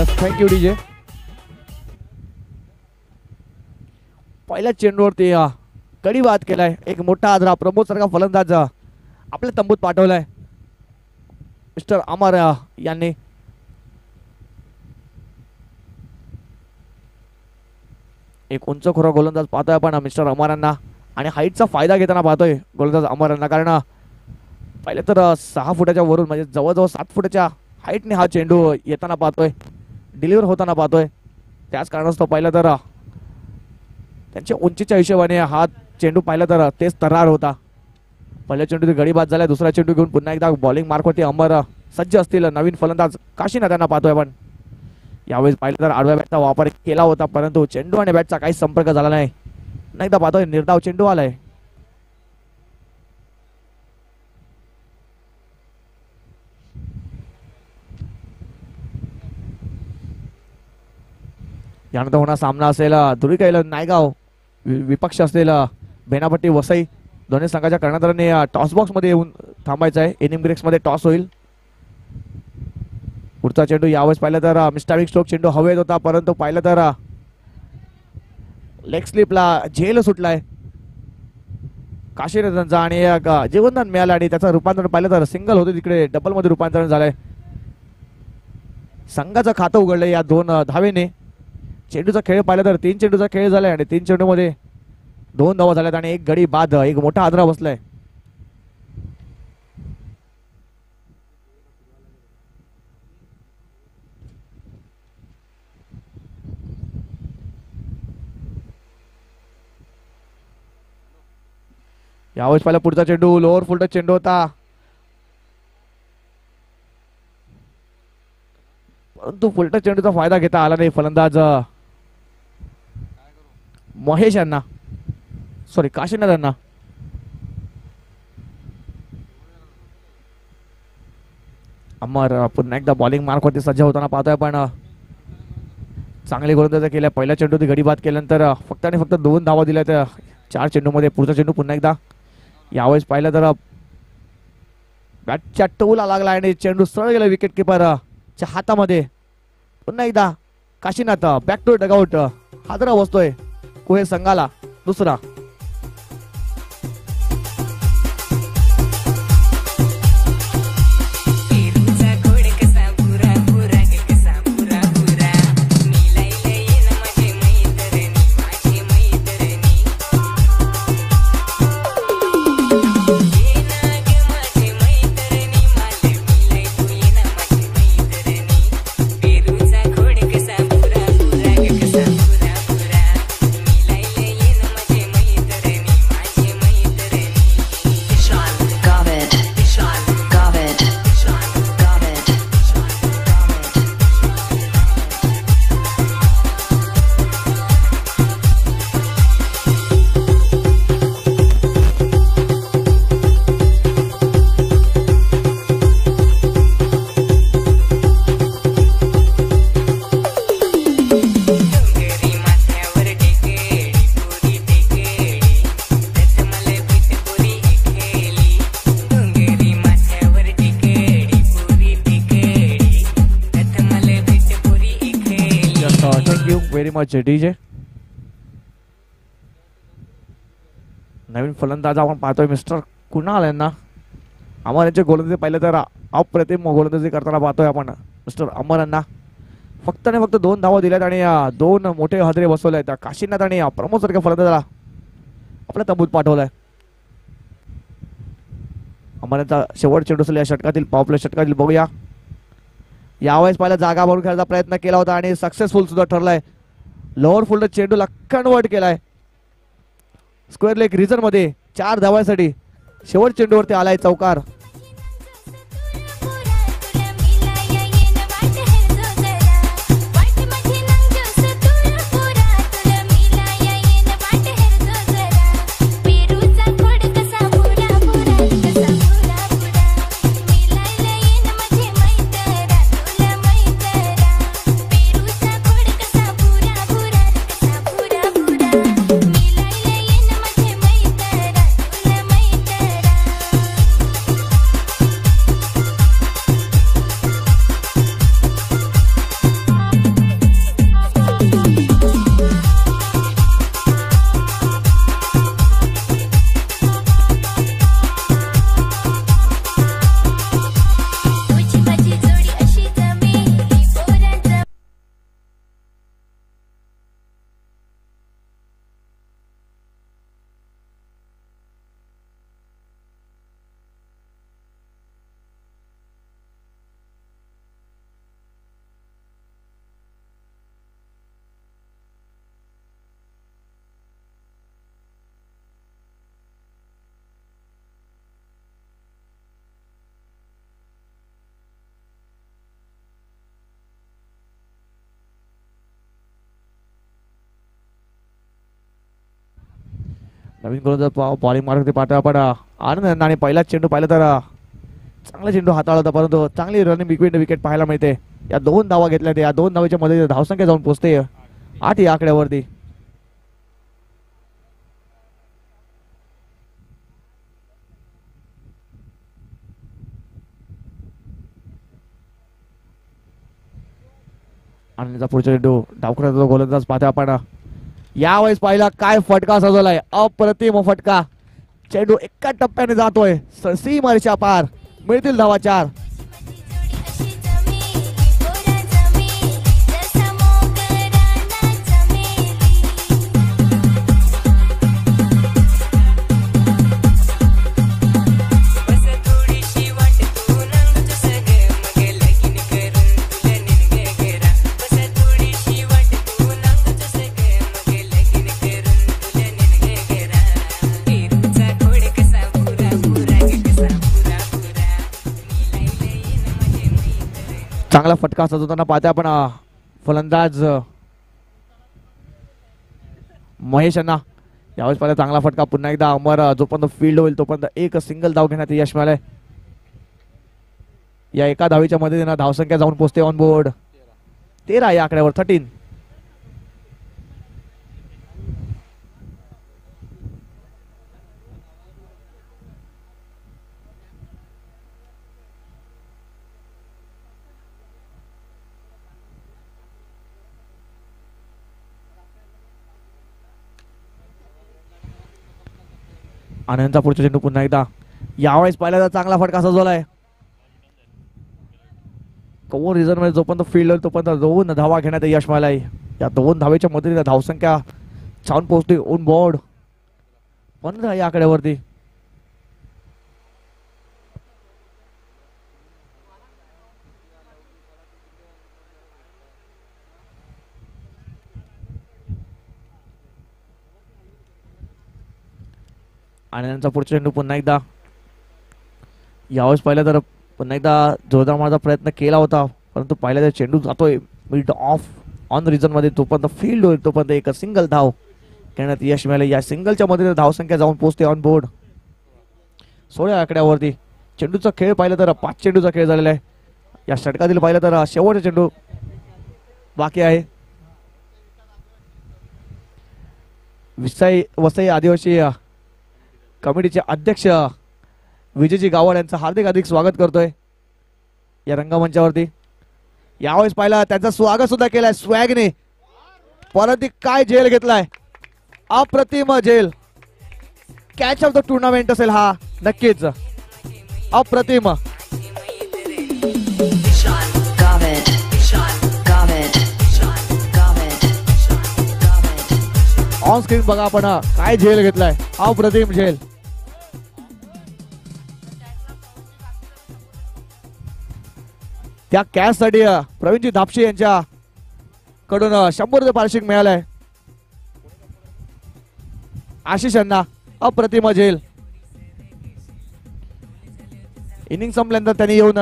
जबरदस्त, thank you DJ. पहिल्या चेंडूवरती कडी बाद केलाय. एक मोठा आदरा प्रमोद सारखा फलंदाज आपल्या तंबूत पाठवलाय मिस्टर अमर यांनी. एक उंचखोरा गोलंदाज पाहतोय आपण मिस्टर अमरांना आणि हाईटचा फायदा घेताना पाहतोय गोलंदाज अमरांना. कारण पहिले तर 6 फुटाच्या वरून म्हणजे जवळजवळ 7 फुटाच्या हाईटने हा चेंडू येताना पाहतोय, डिलिव्हर होताना पाहतोय. त्याच कारणास्तव पाहिलं तर त्यांच्या उंचीच्या हिशोबाने हा चेंडू पाहिला तर तेच तरार होता. पहिल्या चेंडूची गडी बाद झाला. दुसरा चेंडू घेऊन पुन्हा एकदा बॉलिंग मार्कवरती अमर सज्ज असतील. नवीन फलंदाज काशीनाथ त्यांना पाहतोय आपण. यावेळेस पाहिलं तर आडव्या बॅटचा वापर केला होता परंतु चेंडू आणि बॅटचा काही संपर्क झाला नाही. पुन्हा एकदा पाहतोय निर्धाव चेंडू आलाय. यानंतर होणार सामना असेल धुळीकैल नायगाव विपक्ष असलेला बेनापट्टी वसई. दोन्ही संघाच्या कर्णधारांनी टॉस बॉक्स मध्ये येऊन थांबायचं आहे. इनिंग ब्रेक्स मध्ये टॉस होईल. पुढचा चेंडू यावेळेस पाहिलं तर मिस्टाविक स्ट्रोक चेंडू हवेत होता परंतु पाहिलं तर लेग स्लिपला झेल सुटलाय काशीनाथांचा आणि जीवनदान मिळालं आणि त्याचं रूपांतरण पाहिलं तर सिंगल होते तिकडे डबल मध्ये रूपांतरण झालंय. संघाचं खातं उघडलंय या 2 धावेने. चेंडूचा खेळ पाहिला तर 3 चेंडूचा खेळ झालाय आणि 3 चेंडूमध्ये 2 धावा झाल्यात आणि एक गडी बाद. एक मोठा आदरा बसलाय. यावेळेस पहिला पुढचा चेंडू लोअर फुलटच चेंडू होता परंतु फुलटच चेंडूचा फायदा घेता आला नाही फलंदाज महेश यांना, सॉरी काशीनाथ यांना. अमर पुन्हा एकदा बॉलिंग मार्क वरती सज्ज होताना पाहतोय पण चांगली गोलंदाजी केल्या. पहिल्या चेंडूची गडी बाद केल्यानंतर फक्त आणि फक्त 2 धावा दिल्या त्या 4 चेंडूमध्ये. पुढचा चेंडू पुन्हा एकदा यावेळेस पाहिलं तर बॅटच्या टोला लागला आणि चेंडू सरळ गेला विकेट किपरच्या हातामध्ये. पुन्हा एकदा काशीनाथ बॅक टू डगआउट. हादरा बसतोय कोहे संघाला दुसरा. डीजे नवीन फलंदाज आपण पाहतोय मिस्टर कुणाल यांना. अमर यांचे गोलंदाजी पाहिलं तर अप्रतिम गोलंदाजी करताना पाहतोय आपण मिस्टर अमर यांना. फक्त आणि फक्त 2 धावा दिल्यात आणि 2 मोठे हादरे बसवले आहेत. काशीनाथ आणि प्रमोद सारख्या फलंदाजाला आपल्या तंबूत पाठवलाय. अमर यांचा शेवट चेंडू असेल या षटकातील पॉप्युलर षटकातील. बघूया यावेळेस पहिला जागा भरून खेळायचा प्रयत्न केला होता आणि सक्सेसफुल सुद्धा ठरलाय. लोअर फुल्ड चेंडूला कन्वर्ट केलाय स्क्वेअर लेग रिजन मध्ये 4 धावांसाठी. शेवट चेंडूवरती आलाय चौकार. नवीन गोलंदाज बॉलिंग मारत होते पाहतोय आपण आनंद. आणि पहिलाच चेंडू पाहिलं तर चांगला चेंडू हाताळला होता, परंतु चांगली रनिंग विकेट पाहायला मिळते. या 2 धावा घेतल्या, या 2 धावेच्या मध्ये धावसंख्या जाऊन पोहोचते 8 या आकड्यावरती. आणि पुढचा चेंडू डावखुऱ्याचा गोलंदाज पाहतोय आपण. यावेळेस पाहिला काय फटका सजवलाय, अप्रतिम फटका. चेंडू एका टप्प्याने जातोय सीमारेषा पार. मिळतील धावा 4. चांगला फटका सजवताना पाहते आपण फलंदाज महेश यांना. यावेळेस पाहिजे चांगला फटका. पुन्हा एकदा अमर जोपर्यंत फील्ड होईल तोपर्यंत एक सिंगल धाव घेण्यात यश मिळालंय. या एका धावीच्या मध्ये धावसंख्या जाऊन पोहोचते ऑन बोर्ड 13 या आकड्यावर 13. आनंदचा पुढचा चेंडू पुन्हा एकदा. यावेळेस पाहिला चांगला फटका सजवलाय. कवर रिझन मध्ये जोपर्यंत फील्ड होईल तोपर्यंत 2 धावा घेण्यात यश मिळालंय. या 2 धावेच्या मध्ये धावसंख्या छान पोहोचते ऑन बोर्ड 15 या आकड्यावरती. आनंदचा पुढचा चेंडू पुन्हा एकदा. यावेळेस पाहिलं तर पुन्हा एकदा जोरदार मारण्याचा प्रयत्न केला होता, परंतु पाहिलं तर चेंडू जातोय मिड ऑफ ऑन रिझन मध्ये. तोपर्यंत फील्ड होईल तोपर्यंत एक सिंगल धाव घेण्यात यश मिळाले. या सिंगलच्या मध्ये धावसंख्या जाऊन पोहोचते ऑन बोर्ड 16 आकड्यावरती. चेंडूचा खेळ पाहिलं तर 5 चेंडूचा खेळ झालेला आहे. या षटकातील पाहिलं तर शेवटचा चेंडू बाकी आहे. वसई आदिवासी कमिटीचे अध्यक्ष विजयजी गावड यांचं हार्दिक स्वागत करतोय या रंगमंचावरती. यावेळेस पाहिला त्यांचं स्वागत सुद्धा केलंय स्वॅगने. परंतु काय झेल घेतलाय, अप्रतिम झेल. कॅच ऑफ द टुर्नामेंट असेल हा नक्कीच. अप्रतिम. ऑन स्क्रीन बघा आपण काय झेल घेतलाय, अप्रतिम झेल. त्या कॅच साठी प्रवीणजी धापशे यांच्या कडून 100 रुपये पारितोषिक मिळालंय. आशिष यांना अप्रतिम झेल. इनिंग संपल्यानंतर त्यांनी येऊन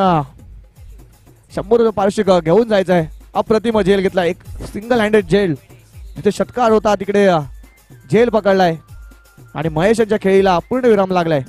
100 रुपये पारितोषिक घेऊन जायचं आहे. अप्रतिम झेल घेतला, एक सिंगल हँडेड झेल. जिथे षटकार होता तिकडे झेल पकडलाय आणि महेश यांच्या खेळीला पूर्ण विराम लागलाय.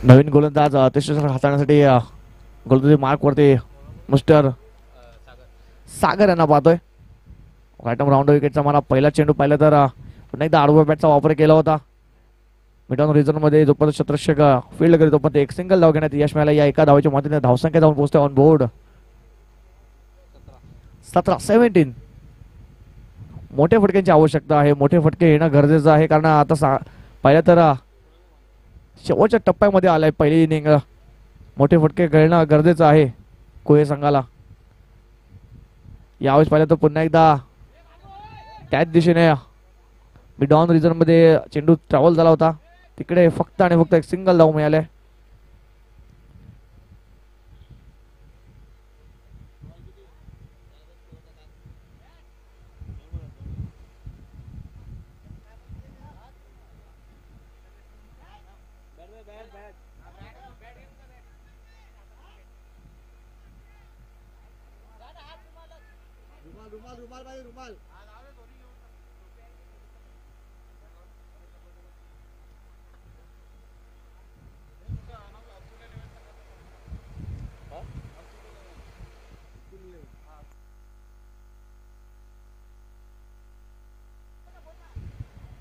नवीन गोलंदाज हाताळण्यासाठी गोलंदाजी मार्क वरती मिस्टर सागर यांना पाहतोय. राईटम राऊंड विकेटचा मला पहिला चेंडू पाहिला तर पुन्हा एकदा आडवा बॅटचा वापर केला होता. मिडॉन रिझन मध्ये जोपर्यंत शतरक्षक फील्ड करीत तोपर्यंत एक सिंगल धाव घेण्यात यश मिळाला. या एका धावेच्या मदतीने धावसंख्या जाऊन पोहोचते ऑन बोर्ड 17. मोठे फटक्यांची आवश्यकता आहे. मोठे फटके येणं गरजेचं आहे, कारण आता पाहिलं तर शेवटच्या टप्प्यामध्ये आलाय पहिली इनिंग. मोठे फटके खेळणं गरजेचं आहे कोहे संघाला. यावेळेस पाहिलं तर पुन्हा एकदा त्याच दिशेने मिड ऑन रिजन मध्ये चेंडू ट्रॅव्हल झाला होता. तिकडे फक्त आणि फक्त एक सिंगल धाव मिळाले.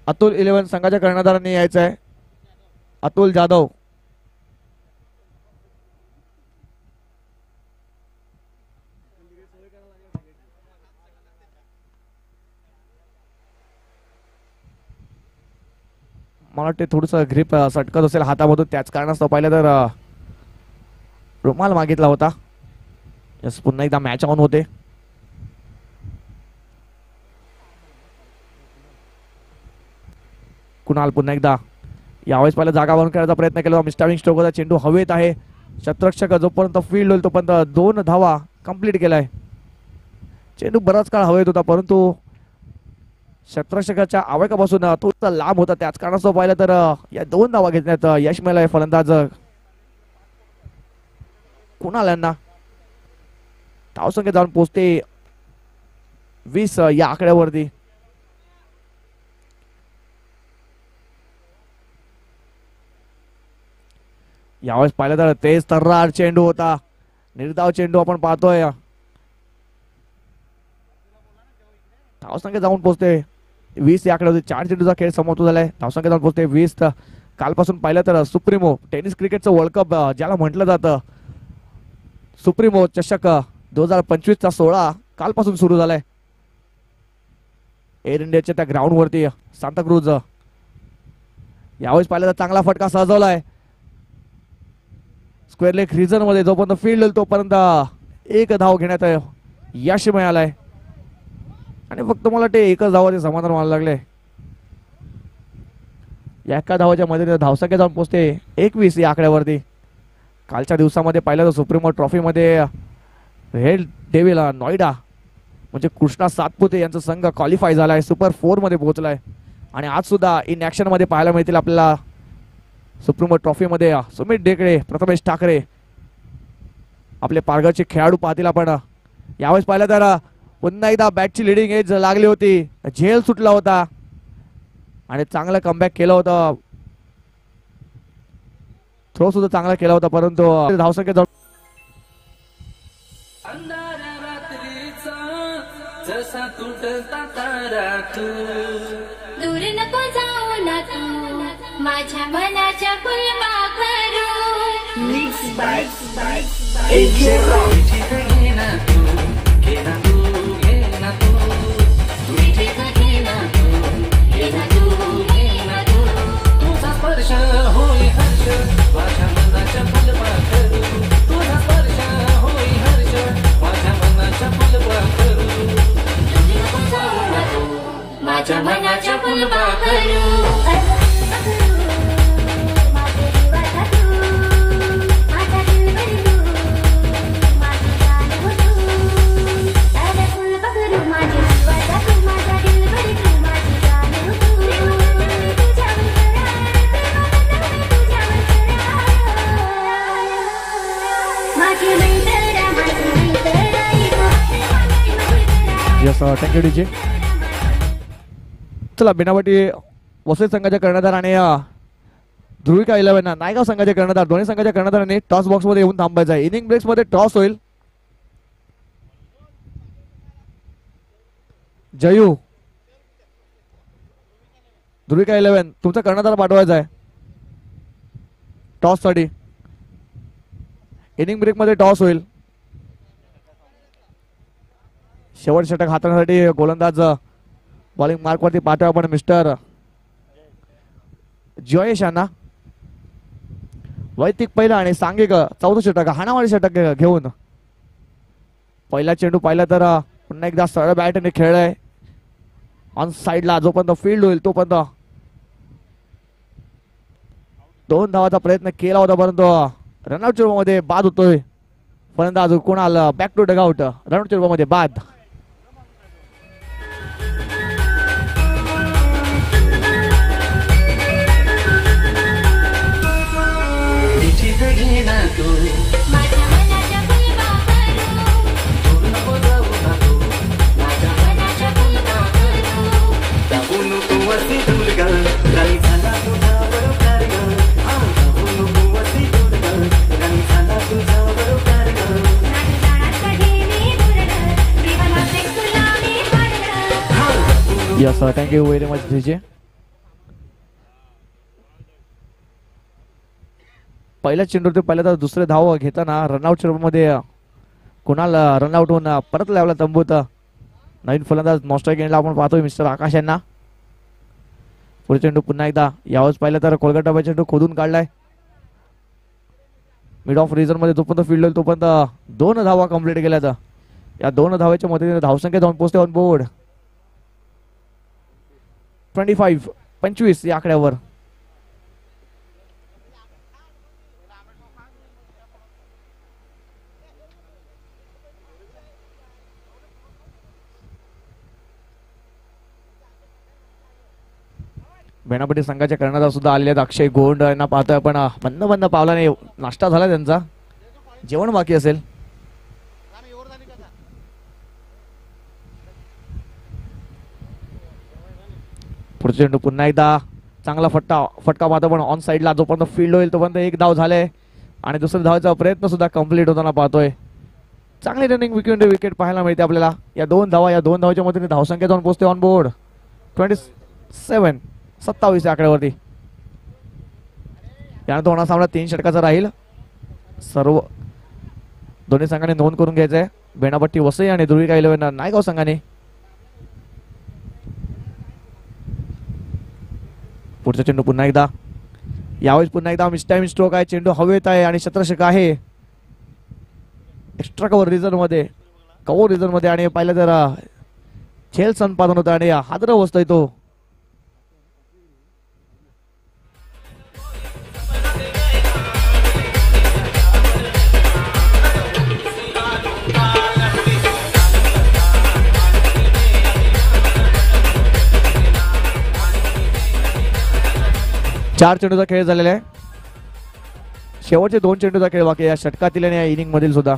अतुल 11 संघाच्या कर्णधारांनी यायचं आहे. अतुल जाधव. मला वाटते थोडस ग्रिप सटकत असेल हातामधून, त्याच कारणास्तव पाहिलं तर रुमाल मागितला होता. यस, पुन्हा एकदा मॅच ऑन होते. कुणाल पुन्हा एकदा यावेळेस पहिला जागा बनवून खेळायचा प्रयत्न केला. मिस्टारिंग स्ट्रोक होता. चेंडू हवेत आहे. शतरक्षक जोपर्यंत फील्ड होईल तोपर्यंत 2 धावा कंप्लीट केलाय. चेंडू बराच काळ हवेत होता परंतु शतरक्षकाच्या आवकापासून थोडासा लांब होता. त्याच कारणास्तव पाहिलं तर या 2 धावा घेतल्यात यश मिळालंय फलंदाज कुणाल यांना. धावसंख्या जाऊन पोहोचते 20 या आकड्यावरती. यावेळेस पाहिलं तर तेज तर्रार चेंडू होता. निर्धाव चेंडू आपण पाहतोय. धावसंख्या जाऊन पोहोचते 20 या आकड्यावरती. 4 चेंडूचा खेळ समाप्त झालाय. धावसंख्या जाऊन पोहोचते 20. कालपासून पाहिलं तर सुप्रीमो टेनिस क्रिकेटचं वर्ल्ड कप ज्याला म्हटलं जातं, सुप्रीमो चषक 2025चा 16 कालपासून सुरू झालाय एअर इंडियाच्या त्या ग्राउंड वरती सांताक्रूज. यावेळेस पाहिलं तर चांगला फटका सजवलाय स्क्वेअर लेग रिजन मध्ये. जोपर्यंत फील्ड होईल तोपर्यंत 1 धाव घेण्यात यश मिळालंय आणि फक्त मला वाटते 1च धावाचे समाधान व्हायला लागले. या एका धावाच्या मध्ये धावसंख्या जाऊन पोहोचते 21 या आकड्यावरती. कालच्या दिवसामध्ये पाहिलं तर सुप्रीमो ट्रॉफी मध्ये रेड डेव्हिल नोएडा म्हणजे कृष्णा सातपुते यांचा संघ क्वालिफाय झालाय, सुपर 4 मध्ये पोहोचलाय. आणि आज सुद्धा इन ऍक्शन मध्ये पाहायला मिळतील आपल्याला सुप्रीमो ट्रॉफी मध्ये सुमित ढेकळे, प्रथमेश ठाकरे आपले पारघरचे खेळाडू पाहतील आपण. यावेळेस पाहिलं तर पुन्हा एकदा बॅटची लिडिंग एज लागली होती. झेल सुटला होता आणि चांगलं कमबॅक केलं होतं. थ्रो सुद्धा चांगला केला होता परंतु धावसंख्या जाऊन दूर नको जाऊ ना तू माझ्या मनाच्या फुलपाखरू. मिक्स बाय तुझा स्पर्श होई हर्ष माझ्या मनाच्या फुलपाखरू. तुझा स्पर्श होई हर्ष माझ्या मनाच्या फुलपाखरू. माझ्या मनाच्या फुलपाखरू. Yes, thank you DJ. चला, बिनावटी वसई संघाच्या कर्णधार आणि ध्रुविका 11 नायगाव संघाचे कर्णधार, दोन्ही संघाच्या कर्णधारांनी टॉस बॉक्स मध्ये येऊन थांबायचं आहे. इनिंग ब्रेक्स मध्ये टॉस होईल. जयू, ध्रुविका 11 तुमचा कर्णधार पाठवायचा आहे टॉस साठी. इनिंग ब्रेक मध्ये टॉस होईल. शेवट षटक हाताळण्यासाठी गोलंदाज बॉलिंग मार्क वरती पाठवा आपण मिस्टर जयेश यांना. वैयक्तिक पहिला आणि सांघिक 14 षटक हाणामारी षटक घेऊन पहिला चेंडू पाहिला तर पुन्हा एकदा सरळ बॅटने खेळलाय ऑन साइडला. जोपर्यंत फील्ड होईल तोपर्यंत 2 धावाचा प्रयत्न केला होता परंतु रनआउट मध्ये बाद होतोय. फलंदाज Kunal back to dugout. Run out मध्ये बाद. निश्चित घेना तू माझ्या मनाच्या फुलपाखरू दूर नको जाऊ नको माझ्या मनाच्या फुलपाखरू टाकू नको वरती दूर ग राणी झाला तुझा बरोबर ग हा टाकू नको वरती दूर ग राणी झाला तुझा बरोबर ग नाही जाणार कधी मी दूर जीवनाचे तुला मी पाडलं हा टाकू नको yes thank you very much DJ. पहिल्या चेंडूवरती पहिल्या तर दुसरे धाव घेताना रनआउट मध्ये कुणाल रनआउट होऊन परत लावला तंबूत. नवीन फलंदाज नॉस्ट्राईक एंडला आपण पाहतोय मिस्टर आकाश यांना. पुढे चेंडू पुन्हा एकदा यावेळेस पाहिलं तर कोलकाता चेंडू खोदून काढलाय मिड ऑफ रिझन मध्ये. जोपर्यंत फील्ड होईल तोपर्यंत 2 धावा कंप्लीट केल्यात. या 2 धावाच्या मदतीने धावसंख्या जाऊन पोहोचते ऑन बोर्ड 25 या आकड्यावर. बेनापट्टी संघाच्या कर्णधार सुद्धा आलेले आहेत. अक्षय गोंड यांना पाहतोय आपण. मंद पावलाने नाश्ता झाला त्यांचा. जेवण बाकी असेल. पुढचा चेंडू पुन्हा एकदा चांगला फटका पाहतो पण ऑन साइडला. जोपर्यंत फील्ड होईल तोपर्यंत 1 धाव झाले आणि दुसऱ्या धावाचा प्रयत्न सुद्धा कंप्लीट होताना पाहतोय. चांगली रनिंग विकेट पाहायला मिळते आपल्याला. या 2 धावाच्या मदतीने धावसंख्या जाऊन पोहोचते ऑन बोर्ड 27 या आकड्यावरती. यानंतर होणारा सामना 3 षटकाचा राहील. सर्व दोन्ही संघाने नोंद करून घ्यायचंय. बेनापट्टी वसई आणि ध्रुविका 11 नायगाव संघाने. पुढचा चेंडू पुन्हा एकदा यावेळेस पुन्हा एकदा मिस्टाईम स्ट्रोक आहे. चेंडू हवेत आहे आणि शतरषक आहे एक्स्ट्रा कव्हर रिझन मध्ये आणि पाहिलं तर झेल संपादन होतं आणि हादर बसतोय तो. चार चेंडूचा खेळ झालेला आहे. शेवटचे 2 चेंडूचा खेळ बाकी या षटकातील आणि या इनिंग मधील सुद्धा.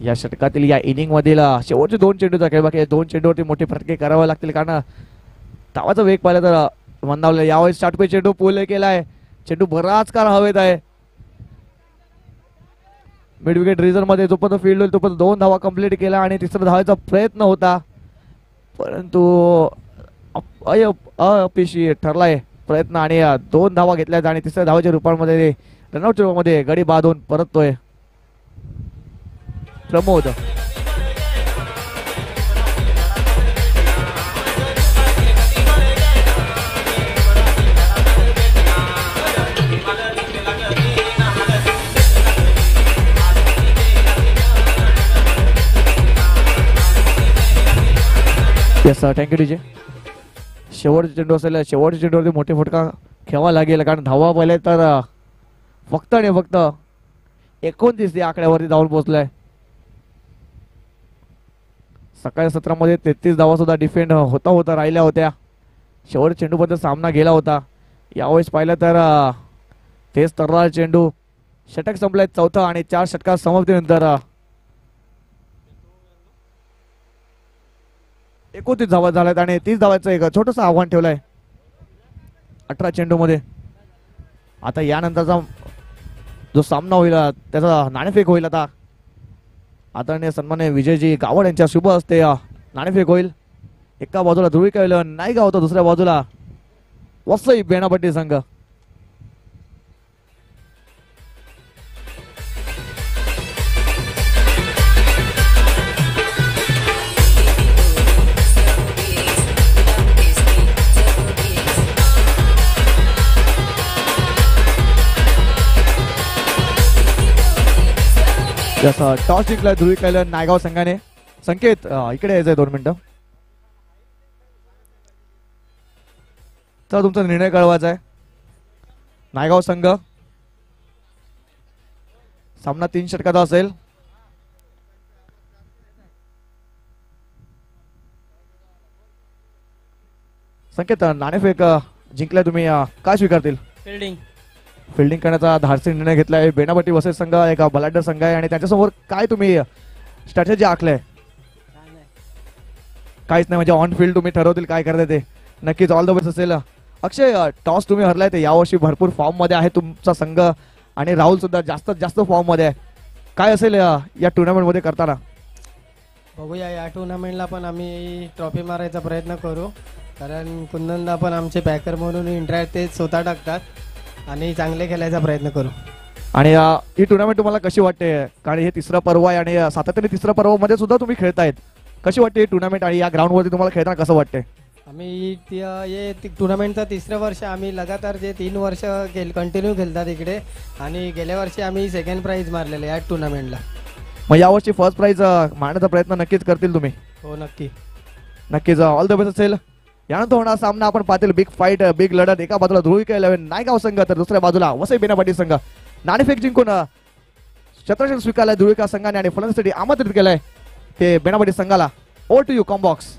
या षटकातील या इनिंग मधील शेवटचे 2 चेंडूचा खेळ बाकी. 2 चेंडूवरती मोठे फटके करावे लागतील कारण धावाचा वेग पाहिला तर मंदावला. यावेळेस षटके चेंडू पोल केलाय. चेंडू बराच काळ हवेत आहे मिड विकेट रिझन मध्ये. जोपर्यंत फील्ड होईल तोपर्यंत 2 धावा कंप्लीट केला आणि तिसरा धावाचा प्रयत्न होता परंतु अपयशी ठरलाय प्रयत्न आणि 2 धावा घेतल्यात आणि तिसऱ्या धावाच्या रूपामध्ये रनआउट मध्ये गडी बांधून परततोय प्रमोद. Yes thank you DJ. शेवटचे चेंडू असेल शेवटच्या चेंडूवरती मोठे फटका खेळावा लागेल कारण धावा पहिले तर फक्त आणि फक्त 29 या आकड्यावरती धावून पोहोचलाय. सकाळी सत्रामध्ये 33 धावा सुद्धा डिफेंड होता राहिल्या होत्या. शेवट चेंडूबद्दल सामना गेला होता. यावेळेस पाहिलं तर तेच तर्रार चेंडू. षटक संपलाय 4था आणि 4 षटकात समाप्तीनंतर 29 धावा झाल्यात आणि 30 धावाचं एक छोटस आव्हान ठेवलंय 18 चेंडू मध्ये. आता यानंतरचा जो सामना होईल त्याचा नाणेफेक होईल. आता आदरणीय सन्मान्य विजयजी गावड यांच्या शुभ हस्ते नाणेफेक होईल. एका बाजूला ध्रुविका इलेव्हन नायगाव होतं, दुसऱ्या बाजूला वसई बेनापट्टी संघ. जसं टॉस जिंकलाय ध्रुविका इलेव्हन नायगाव संघाने. संकेत इकडे यायचंय 2 मिनिटं. तर तुमचा निर्णय कळवायचा आहे. नायगाव संघ सामना 3 षटकाचा असेल. संकेत नाणेफेक जिंकलाय तुम्ही, काय स्वीकारतील? फिल्डिंग. फिल्डिंग करण्याचा धाडसी निर्णय घेतलाय. बेनापट्टी वसई संघ एक बलाढ्य संघ आहे आणि त्याच्यासमोर काय तुम्ही स्ट्रॅटेजी आखलाय? काहीच नाही, म्हणजे ऑन फील्ड तुम्ही ठरवतील काय करते ते. नक्कीच ऑल द बेस्ट असेल. अक्षय, टॉस तुम्ही हरलाय ते यावर्षी भरपूर फॉर्म मध्ये आहे तुमचा संघ आणि राहुल सुद्धा जास्तीत जास्त फॉर्म मध्ये आहे. काय असेल या टुर्नामेंट मध्ये करताना? बघूया, या टुर्नामेंटला पण आम्ही ट्रॉफी मारायचा प्रयत्न करू, कारण कुंदनदा पण आमचे बॅकर म्हणून इंटरॅक्ट ते स्वतः टाकतात आणि चांगले खेळायचा प्रयत्न करू. आणि ही टुर्नामेंट तुम्हाला कशी वाटते? कारण हे तिसरं पर्व आहे आणि सातत्याने तिसऱ्या पर्व मध्ये सुद्धा तुम्ही खेळतायत. कशी वाटते ही टुर्नामेंट आणि या ग्राउंड वरती तुम्हाला खेळताना कसं वाटते? आम्ही टुर्नामेंटचं 3रं वर्ष, आम्ही लगातार जे 3 वर्ष कंटिन्यू खेळतात इकडे आणि गेल्या वर्षी आम्ही 2nd प्राइज मारलेलं या टुर्नामेंटला. मग यावर्षी फर्स्ट प्राइज मारण्याचा प्रयत्न नक्कीच करतील तुम्ही? हो, नक्की. नक्कीच ऑल द बेस्ट असेल. यानंतर होणार सामना आपण पाहतील बिग फाईट, बिग लढत. एका बाजूला ध्रुविका इलेव्हन नायगाव संघ तर दुसऱ्या बाजूला वसई बेनापट्टी संघ. नाणेफेक जिंकून शतरंज स्वीकारलाय ध्रुविका संघाने आणि फलंदाजीसाठी आमंत्रित केलंय ते बेनापट्टी संघाला. ओव्हर टू यू कॉम्बॉक्स.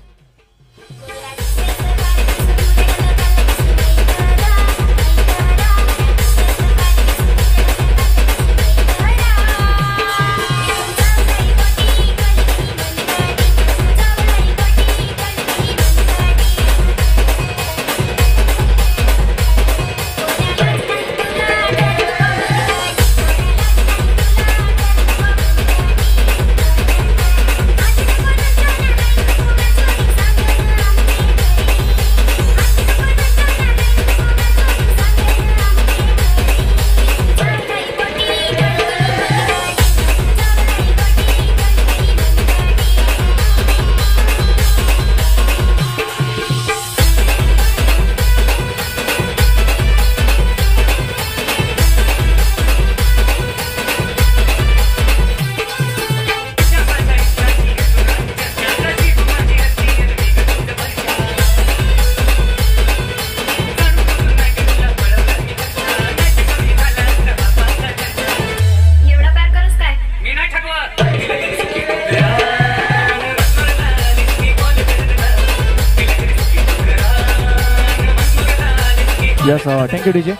Yes, thank you DJ.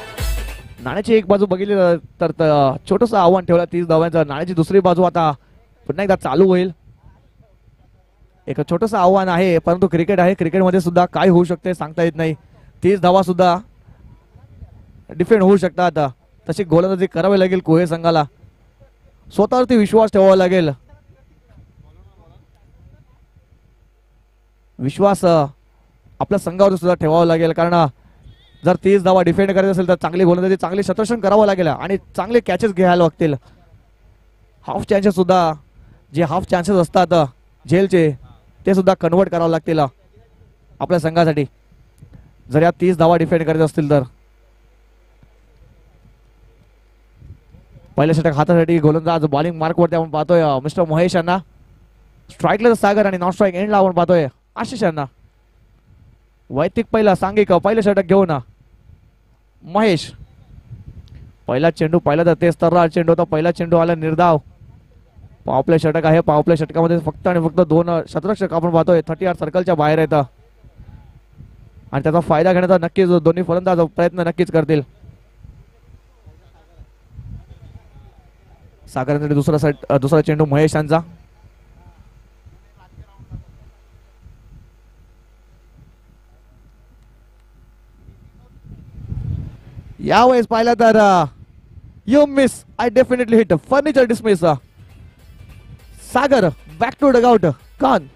नाण्याची एक बाजू बघितली तर छोटंसं आव्हान ठेवलं 30 धावांचं. नाण्याची दुसरी बाजू आता पुन्हा एकदा चालू होईल. एक छोटंसं आव्हान आहे, परंतु क्रिकेट आहे, क्रिकेटमध्ये सुद्धा काय होऊ शकते सांगता येत नाही. 30 धावा सुद्धा डिफेंड होऊ शकतात. तशी गोलंदाजी करावी लागेल कोहे संघाला. स्वतःवरती विश्वास ठेवावा लागेल. विश्वास आपल्या संघावर सुद्धा ठेवावा लागेल, कारण जर 30 धावा डिफेंड करायचं असेल तर चांगली गोलंदाजी, चांगली शतरक्षण करावं लागेल आणि चांगले कॅचेस घ्यायला लागतील. हाफ चान्सेस सुद्धा, जे हाफ चान्सेस असतात झेलचे, ते सुद्धा कन्वर्ट करावं लागतील आपल्या संघासाठी जर या 30 धावा डिफेंड करायचे असतील तर. पहिल्या षटक हातासाठी गोलंदाज बॉलिंग मार्कवरती आपण पाहतोय मिस्टर महेश यांना. स्ट्राईकला सागर आणि नॉन स्ट्राईक एंडला आपण पाहतोय आशिष यांना. वैयक्तिक पहिला सांघिक पहिलं षटक घेऊन महेश. पहिला चेंडू पाहिला तर तेच तर चेंडू होता. पहिला चेंडू आला निर्धाव. पावप्ले षटक आहे. पावप्ले षटकामध्ये फक्त आणि फक्त 2 शतरक्षक आपण पाहतोय 38 सर्कलच्या बाहेर येतं आणि त्याचा फायदा घेण्याचा नक्कीच दोन्ही फलंदाज प्रयत्न नक्कीच करतील. सागरांसाठी दुसरा चेंडू महेश यांचा. यावेळेस पाहिलं तर you miss, I definitely hit, furniture dismiss. Sagar back to dugout. कान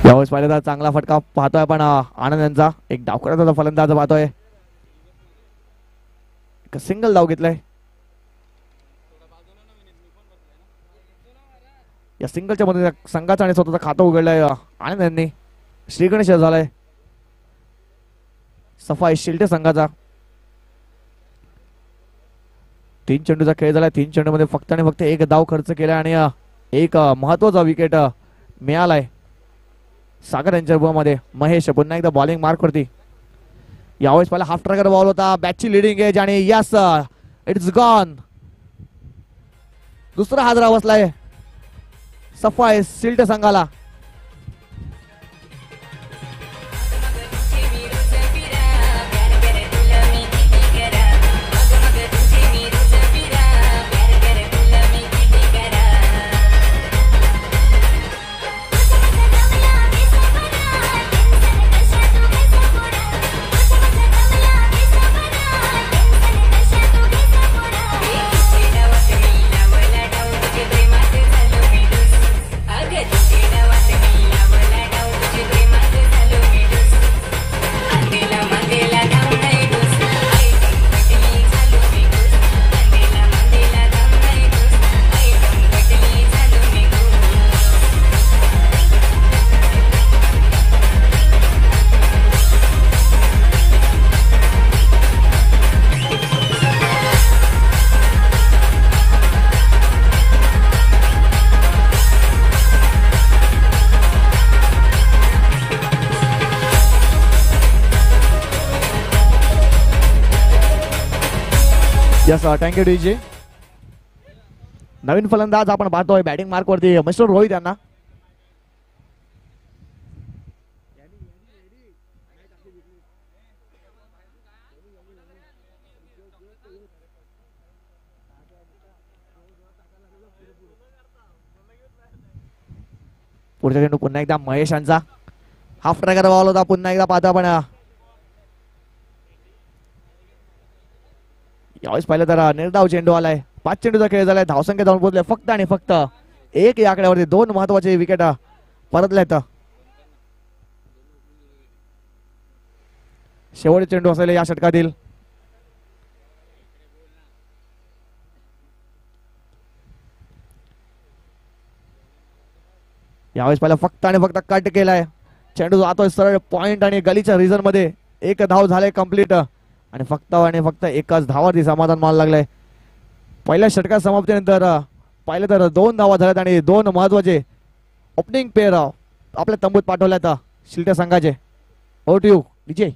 यावेळेस पाहिलं तर चांगला फटका पाहतोय आपण आनंद यांचा एक डावकऱ्याचा फलंदाज पाहतोय सिंगल धाव घेतलाय या सिंगलच्या मध्ये संघाचा आणि स्वतःचं खातं उघडलंय आनंद यांनी श्रीगणेश झालाय सफाई शिल्टे संघाचा 3 चेंडूचा खेळ झालाय 3 चेंडूमध्ये फक्त आणि फक्त एक धाव खर्च केला आणि एक महत्वाचा विकेट मिळालाय सागर यांच्या मध्ये महेश पुन्हा एकदा बॉलिंग मार्क वरती यावेळेस पहिला हाफ ट्रॅकर बॉल होता बॅटची लिडिंग एज आणि यस इट्स गॉन दुसरा हादरा बसलाय सफाई सिल्ट संघाला यस थँक्यू डीजे नवीन फलंदाज आपण पाहतोय बॅटिंग मार्क वरती मिस्टर रोहित यांना पुढच्या चेंडू पुन्हा एकदा महेश यांचा हाफ ट्रॅकर बॉल होता पुन्हा एकदा पाहतो आपण यावेळेस पाहिलं तर निर्धाव चेंडू आलाय 5 चेंडूचा खेळ झालाय धावसंख्या जाऊन पोहोचले फक्त आणि फक्त एक या आकड्यावरती 2 महत्वाचे विकेट परतलेत शेवटचे चेंडू असेल या षटकातील यावेळेस पाहिलं फक्त आणि फक्त कट केलाय चेंडू जातोय सरळ पॉइंट आणि गलीच्या रिझन मध्ये एक धाव झाले कंप्लीट आणि फक्त एकाच धावावरती समाधान मानायला लागलंय पहिल्या षटकात समाप्तीनंतर पाहिलं तर 2 धावा झाल्यात आणि 2 महत्वाचे ओपनिंग पेअर आपल्या तंबूत पाठवल्यात शिल्टे संघाचे over to you Vijay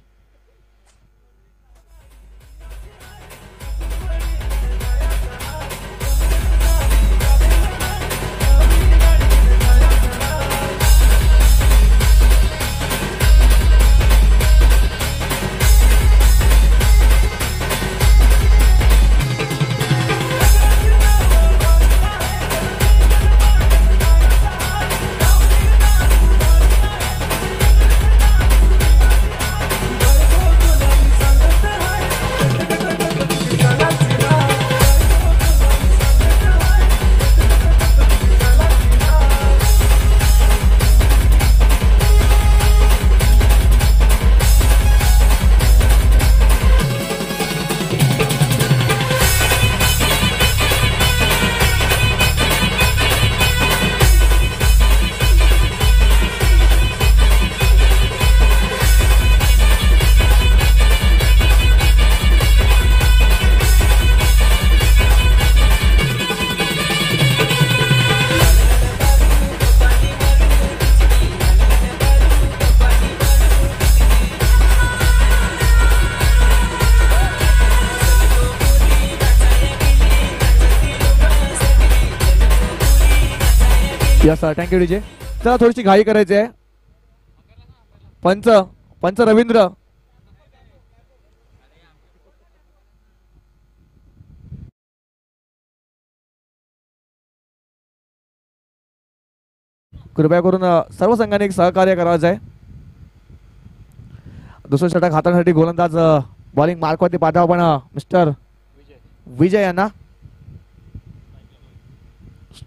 yes sir thank you DJ चला थोडीशी घाई करायची आहे पंच रवींद्र कृपया करून सर्व संघांनी एक सहकार्य करायचं आहे दुसरं षटक हाताळण्यासाठी गोलंदाज बॉलिंग मार्कवरती पाठवा आपण मिस्टर विजय यांना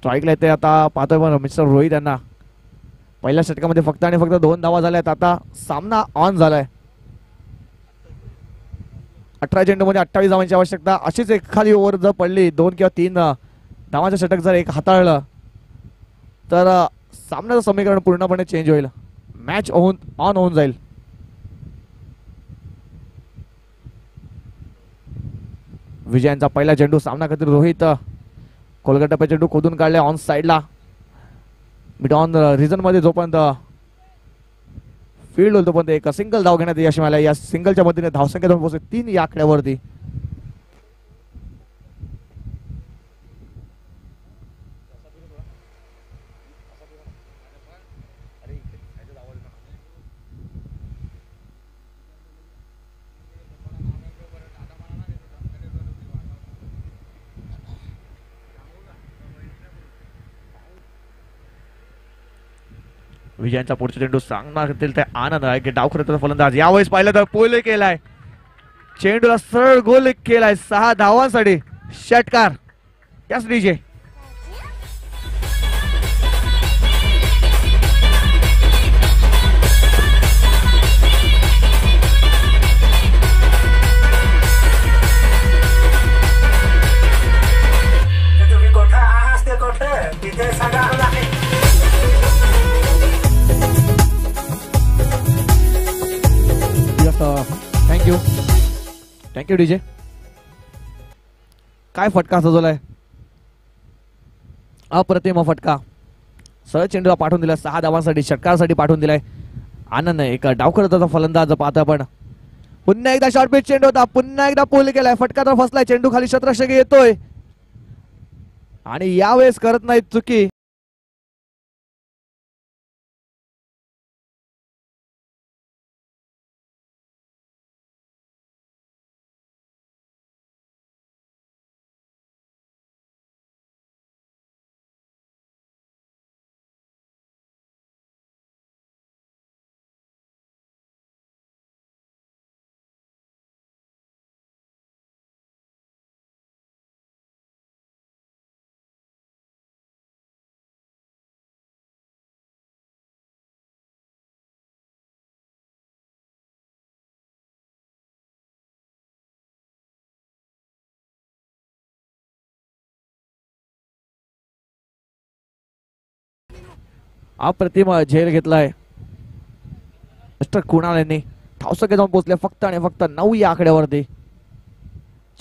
स्ट्राईकला येते आता पाहतोय पण मिस्टर रोहित यांना पहिल्या षटकामध्ये फक्त आणि फक्त 2 धावा झाल्यात. आता सामना ऑन झालाय. 18 चेंडूमध्ये 28 धावांची आवश्यकता. अशीच एखादी ओव्हर जर पडली 2 किंवा 3 धावांचं षटक जर एक हाताळलं तर सामन्याचं समीकरण पूर्णपणे चेंज होईल. मॅच ऑन होऊन जाईल. विजयांचा पहिला चेंडू सामना करतील रोहित. कोलकाता चेंडू खोदून काढले ऑन साइडला. मिड ऑन रिजन मध्ये जोपर्यंत फील्ड होतो पण एक सिंगल धाव घेण्यात यश मिळालं. या सिंगलच्या मदतीने धावसंख्या जाऊन पोहोचले 3 या आकड्यावरती. विजयांचा पुढचा चेंडू सांगणार ते आनंद आहे की डावखुऱ्याचा फलंदाज यावेळेस पाहिलं तर पोले केलाय. चेंडूला सरळ गोल केलाय 6 धावांसाठी. षटकार. Yes DJ. तुम्ही कोठं आहात ते कोठं तिथे सगळं आहे. Thank you DJ. काय फटका सजवलाय. अप्रतिम फटका. सरळ चेंडूला पाठवून दिला 6 धावांसाठी. षटकारासाठी पाठवून दिलाय. आनंद एक डावखुऱ्याचा फलंदाज पाहता आपण. पुन्हा एकदा शॉर्ट पिच चेंडू होता. पुन्हा एकदा पोल केलाय. फटका तर फसलाय. चेंडू खाली शतरक्षक येतोय आणि यावेळेस करत नाही चुकी. अप्रतिम झेल घेतलाय मिस्टर कुणाल यांनी. धावसंख्या जाऊन पोहोचले फक्त आणि फक्त 9 या आकड्यावरती.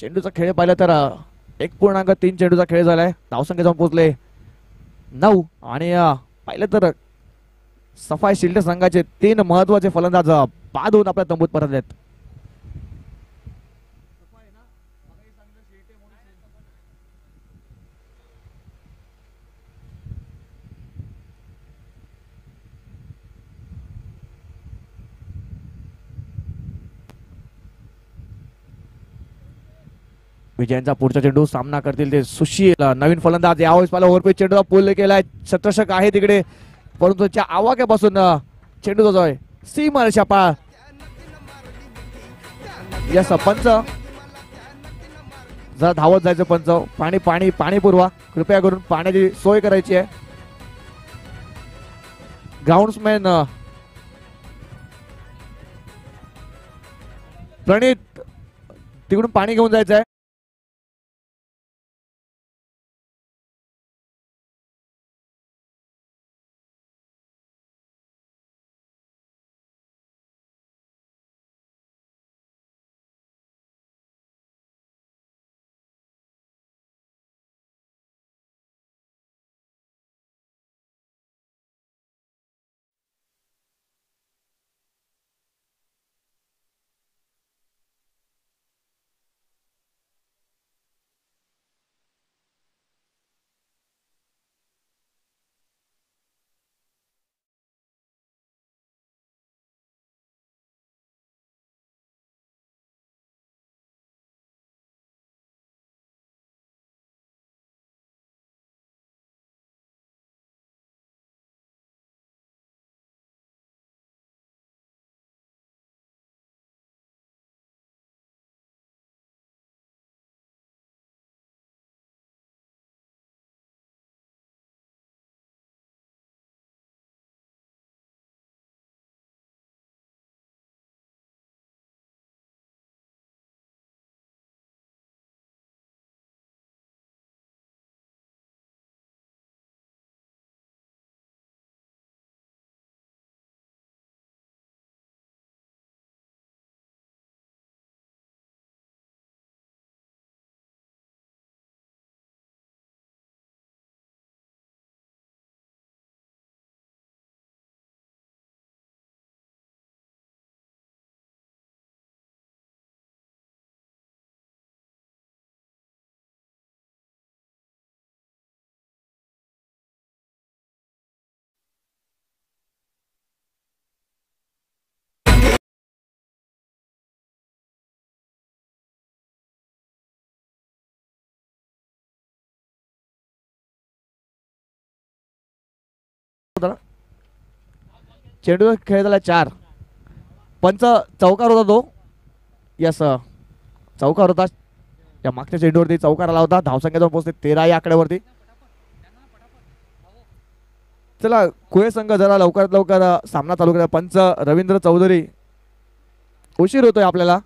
चेंडूचा खेळ पाहिला तर 1.3 चेंडूचा खेळ झालाय. धावसंख्या जाऊन पोहोचले 9 आणि पाहिलं तर सफाई शिल्ड संघाचे 3 महत्वाचे फलंदाज बाद होऊन आपल्या तंबूत परतलेत. विजयांचा पुढचा चेंडू सामना करतील ते सुशील. नवीन फलंदाज यावेळेस पहिला ओव्हरपेच चेंडूला पूल केलाय. शतरक्षक आहे तिकडे परंतु त्याच्या आवाक्यापासून चेंडू जातोय सीमा छापा. यस पंच जरा धावत जायचं पंच. पाणी पाणी पाणी पुरवा कृपया करून. पाण्याची सोय करायची आहे. ग्राउंड्समॅन प्रणित तिकडून पाणी घेऊन जायचं आहे. चेंडू खेळ झाला 4. पंच चौकार होता तो. यस चौकार होता. या मागच्या चेंडूवरती चौकार आला होता. धावसंख्या जाऊन पोहोचते 13 या आकड्यावरती. चला कुहे संघ जरा लवकरात लवकर सामना चालू करा. पंच रवींद्र चौधरी उशीर होतोय आपल्याला.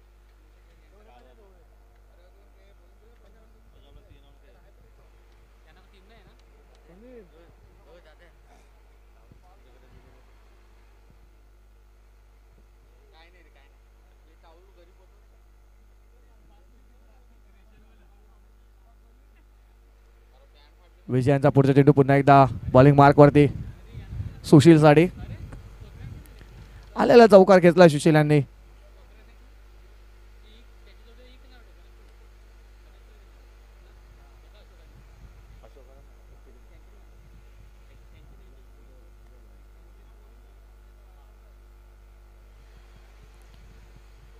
विजयांचा पुढचा चेंडू पुन्हा एकदा बॉलिंग मार्क वरती सुशील साठी. आलेला चौकार खेचला सुशील यांनी.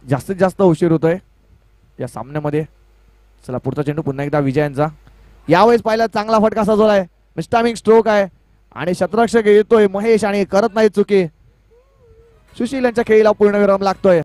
जास्तीत जास्त उशीर होतोय या सामन्यामध्ये. चला पुढचा चेंडू पुन्हा एकदा विजयांचा. यावेळेस पाहिला चांगला फटका सजवलाय. मिस्टामिंग स्ट्रोक आहे आणि शतरक्षक येतोय महेश आणि करत नाही चुकी. सुशील यांच्या खेळीला पूर्णविराम लागतोय.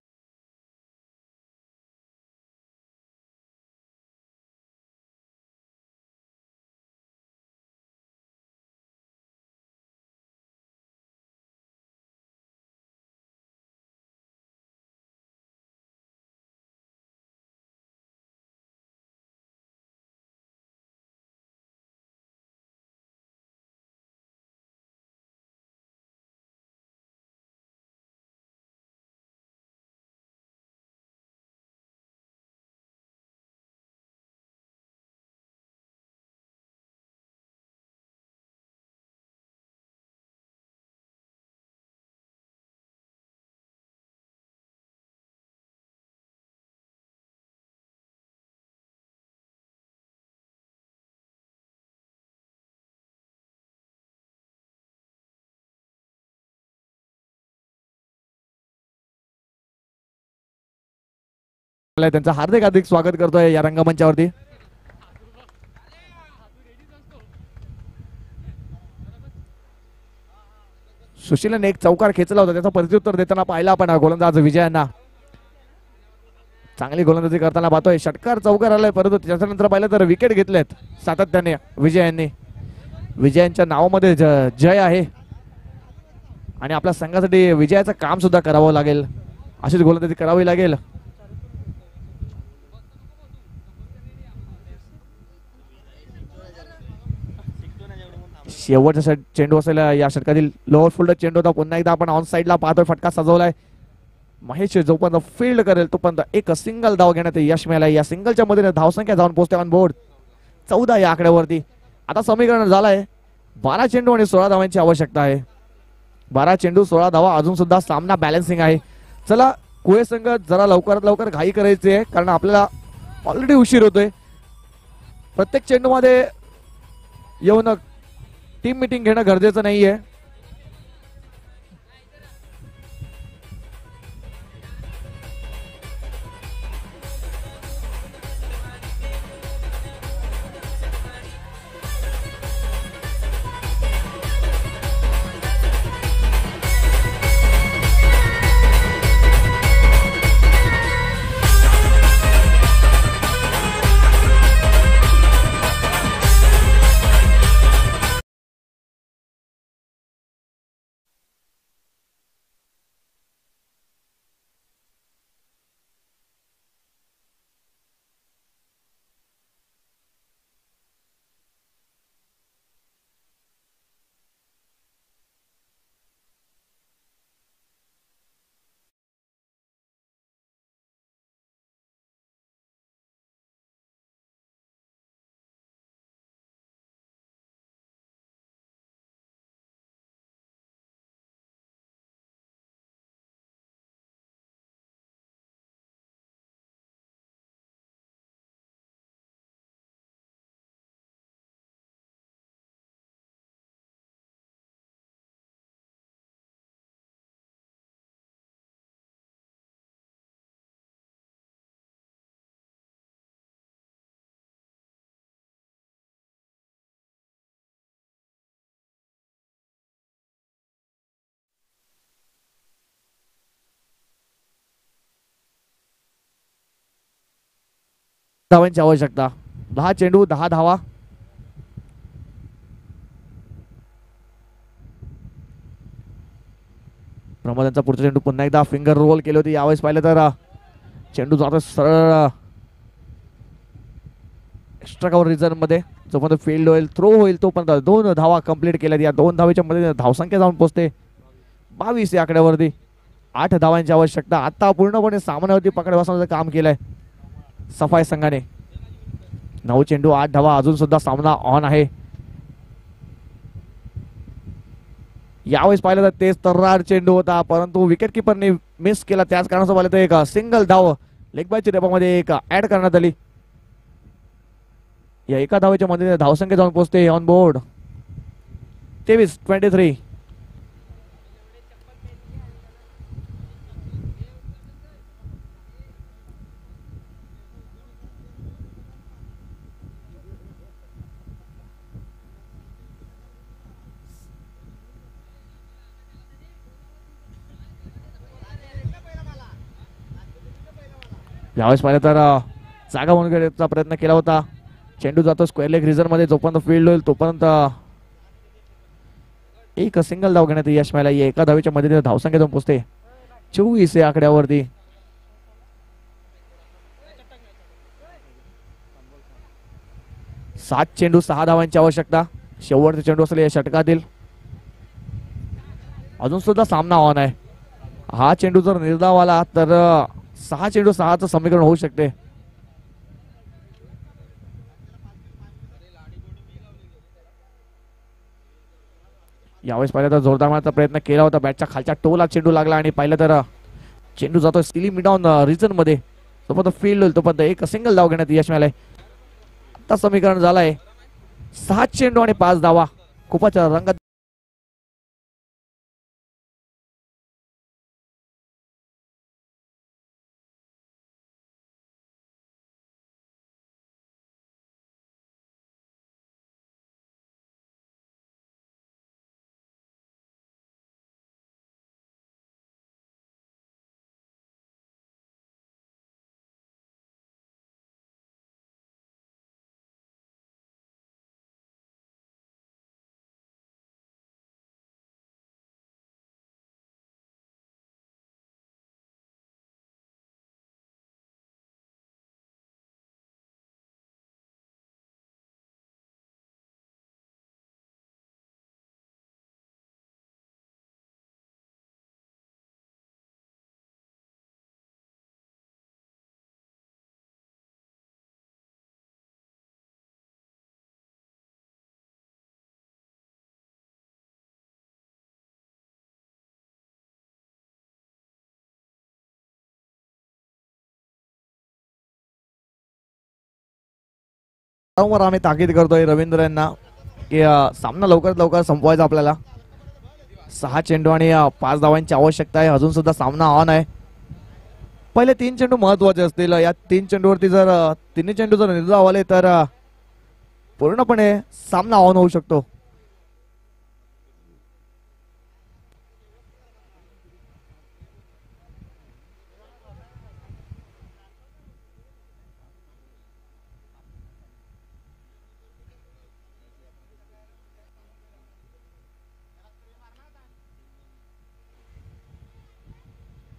त्यांचं हार्दिक हार्दिक स्वागत करतोय या रंगमंचावरती. सुशीलने एक चौकार खेचला होता. त्याचा प्रत्युत्तर देताना पाहिला आपण गोलंदाज विजयांना. चांगली गोलंदाजी करताना पाहतोय. षटकार चौकार आलाय परंतु त्याच्यानंतर पाहिलं तर विकेट घेतलेत सातत्याने विजयांनी. विजयांच्या नावामध्ये जय आहे आणि आपल्या संघासाठी विजयाचं काम सुद्धा करावं लागेल. अशीच गोलंदाजी करावी लागेल. शेवटचा चेंडू असेल या षटकातील. लोअर फुल्ड चेंडू होता. पुन्हा एकदा आपण ऑन साईडला पाहतोय. फटका सजवलाय. महेश जोपर्यंत फील्ड करेल तोपर्यंत एक सिंगल धाव घेण्यात यश मिळालं. या सिंगलच्या मधून धावसंख्या जाऊन पोहोचते ऑन बोर्ड 14 या आकड्यावरती. आता समीकरण झालंय 12 चेंडू आणि 16 धावांची आवश्यकता आहे. 12 चेंडू 16 धावा. अजून सुद्धा सामना बॅलन्सिंग आहे. चला कुहे संघ जरा लवकरात लवकर घाई करायची आहे कारण आपल्याला ऑलरेडी उशीर होतोय. प्रत्येक चेंडू मध्ये येऊन टीम मीटिंग घेणं गरजेचं नाहीये. धावांची आवश्यकता. 10 चेंडू 10 धावा. प्रमोद यांचा पुढचा चेंडू पुन्हा एकदा फिंगर रोल केली होती. यावेळेस पाहिलं तर चेंडू जातो सरळ एक्स्ट्रा कव्हर रिझन मध्ये. जोपर्यंत फील्ड होईल थ्रो होईल तोपर्यंत 2 धावा कंप्लीट केल्यात. या 2 धावेच्या मध्ये धावसंख्या जाऊन पोहोचते 22 या आकड्यावरती. 8 धावांची आवश्यकता. आता पूर्णपणे सामन्यावरती पकड बसवण्याचं काम केलंय सफाई संघाने. 9 चेंडू 8 धावा. अजून सुद्धा सामना ऑन आहे. यावेळेस पाहिलं तर तेच तर्रार चेंडू होता परंतु विकेट किपरने मिस केला. त्याच कारणाचं पाहिलं तर एक सिंगल धाव लेग बायच्या रेपामध्ये एक ऍड करण्यात आली. या एका धावेच्या मध्ये धावसंख्या जाऊन पोहोचते ऑन बोर्ड 23-23. यावेळेस पाहिलं तर जागा म्हणून घेण्याचा प्रयत्न केला होता. चेंडू जातो स्क्वेअर लेग रिझन मध्ये. जोपर्यंत फील्ड होईल तोपर्यंत एक सिंगल धाव घेण्यात यश मिळालं. एका धावेच्या मध्ये धावसंख्या जाऊन पोहोचते 24 या आकड्यावरती. सात चेंडू 6 धावांची आवश्यकता. शेवटचा चेंडू असेल या षटकातील. अजून सुद्धा सामना ऑन आहे. हा चेंडू जर निर्धाव आला तर 6 चेंडू 6चं समीकरण होऊ शकते. यावेळेस पाहिलं तर जोरदार मारण्याचा प्रयत्न केला होता. बॅटच्या खालच्या टोला चेंडू लागला आणि पाहिलं तर चेंडू जातो स्किली मिडाऊन रिजन मध्ये. तोपर्यंत फील्ड होईल तोपर्यंत एक सिंगल धाव घेण्यात यश मिळालंय. आता समीकरण झालंय 7 चेंडू आणि 5 धावा. खूपच रंगत वारंवार आम्ही ताकीद करतोय रवींद्र यांना की सामना लवकरात लवकर संपवायचा आपल्याला. 6 चेंडू आणि 5 धावांची आवश्यकता आहे. अजून सुद्धा सामना ऑन आहे. पहिले 3 चेंडू महत्वाचे असतील. या 3 चेंडूवरती जर तिन्ही चेंडू जर निर्धाव आले तर पूर्णपणे सामना ऑन होऊ शकतो.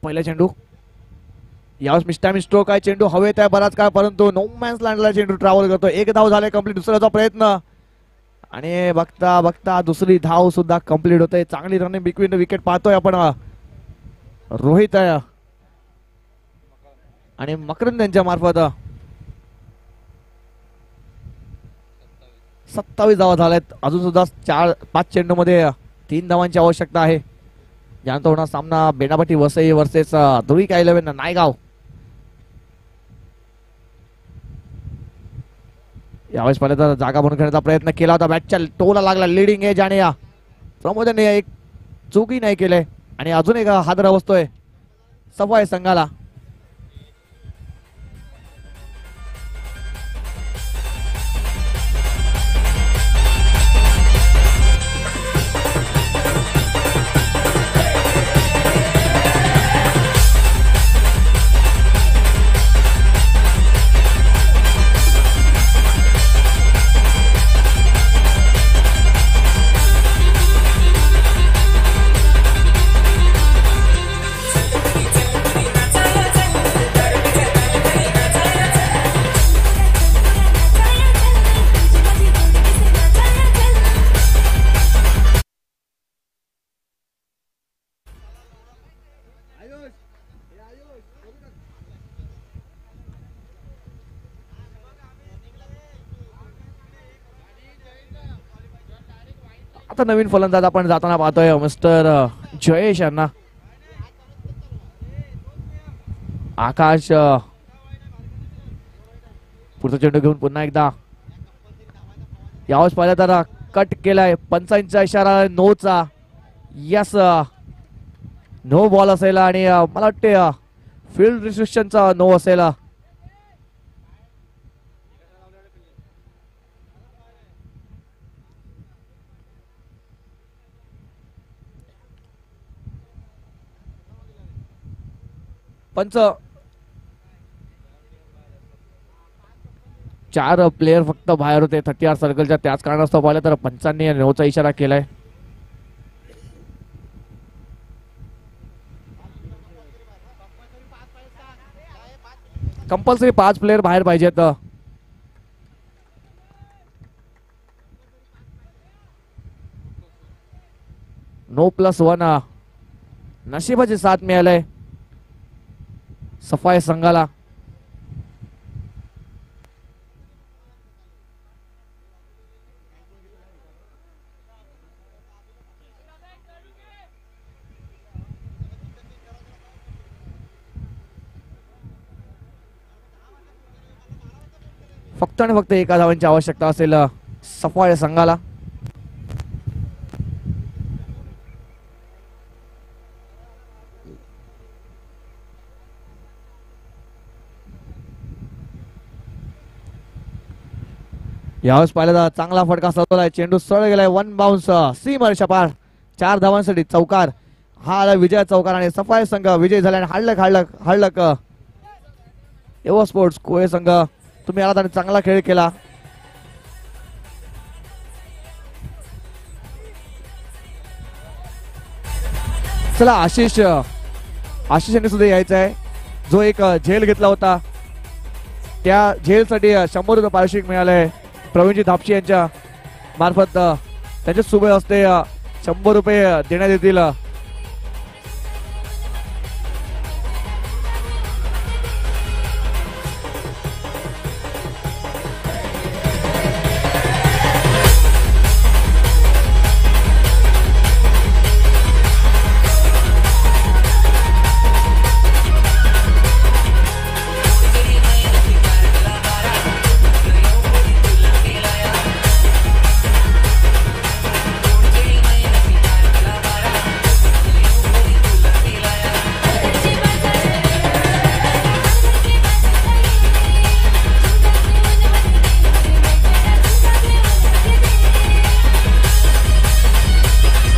पहिला चेंडू यावेळेस मिस्टामी स्ट्रोक आहे. चेंडू हवेत आहे बराच काळ परंतु नो मॅन्स लँडला चेंडू ट्रॅव्हल करतो. एक धाव झाले कंप्लीट. दुसऱ्याचा प्रयत्न आणि बघता बघता दुसरी धाव सुद्धा कंप्लीट होते. चांगली रनिंग बिटवीन विकेट पाहतोय आपण. रोहित आहे आणि मकरंद यांच्या मार्फत 27 धावा झाल्यात. अजून सुद्धा 5 चेंडू मध्ये 3 धावांची आवश्यकता आहे. यानंतर होणार सामना बेनापट्टी वसई वर्सेस धुळीका 11 नायगाव. यावेळेस पाहिलं तर जागा बनवून घेण्याचा प्रयत्न केला होता. बॅटच्या टोला लागला. लिडिंग एज आणि प्रमोदने एक चुकी नाही केले आणि अजून एक हादरा बसतोय सफाई संघाला. आता नवीन फलंदाज आपण जाताना पाहतोय मिस्टर जयेश यांना. आकाश पुढचा चेंडू घेऊन पुन्हा एकदा यावेळेस पाहिलं तर कट केलाय. पंचांचा इशारा नोचा. यस, नो बॉल असेल आणि मला वाटते फील्ड रिस्ट्रिक्शनचा नो असेल. पंच 4 प्लेयर फक्त बाहेर होते 30 सर्कलच्या. त्याच कारणास्तव पाहिलं तर पंचांनी नोचा इशारा केलाय. कंपल्सरी 5 प्लेयर बाहेर पाहिजेत. नो +1 नशिबाची साथ मिळालंय सफाई संघाला. फक्त आणि फक्त एका धावांची आवश्यकता असेल सफाई संघाला. यावेळेस पाहिलं चांगला फटका सरवलाय. चेंडू सरळ गेलाय. 1 बाउन्स सीम पार. 4 धावांसाठी चौकार. हा आला विजय चौकार आणि सफाई संघ विजय झाला. आणि हडलक एव्हा स्पोर्ट्स कोळे संघ तुम्ही आलात आणि चांगला खेळ केला. चला आशिष यांनी सुद्धा यायचं आहे. जो एक झेल घेतला होता त्या झेलसाठी 100 रुपये पारितोषिक मिळालंय प्रवीणजी धापशी यांच्या मार्फत. त्यांच्या शुभ हस्ते 100 रुपये देण्यात येतील.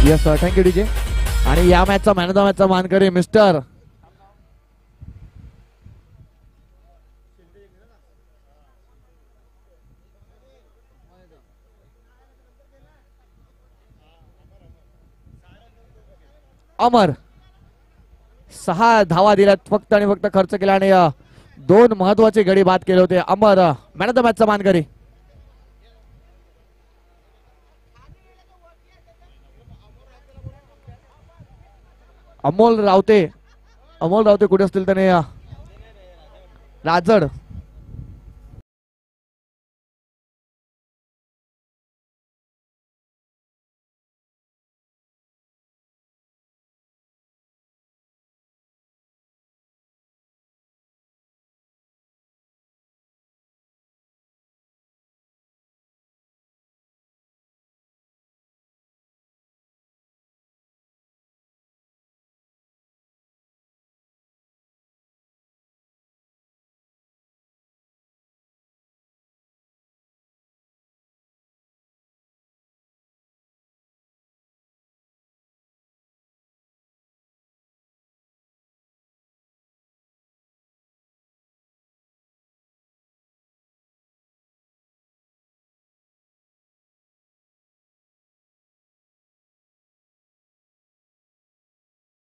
Yes sir, thank you DJ. आणि या मॅचचा मॅन ऑफ द मॅचचा मानकरी मिस्टर अमर. 6 धावा दिल्यात फक्त आणि फक्त खर्च केला आणि 2 महत्वाचे गडी बाद केले होते. अमर मॅन ऑफ द मॅचचा मानकरी. अमोल रावते कुठे असतील त्याने राजड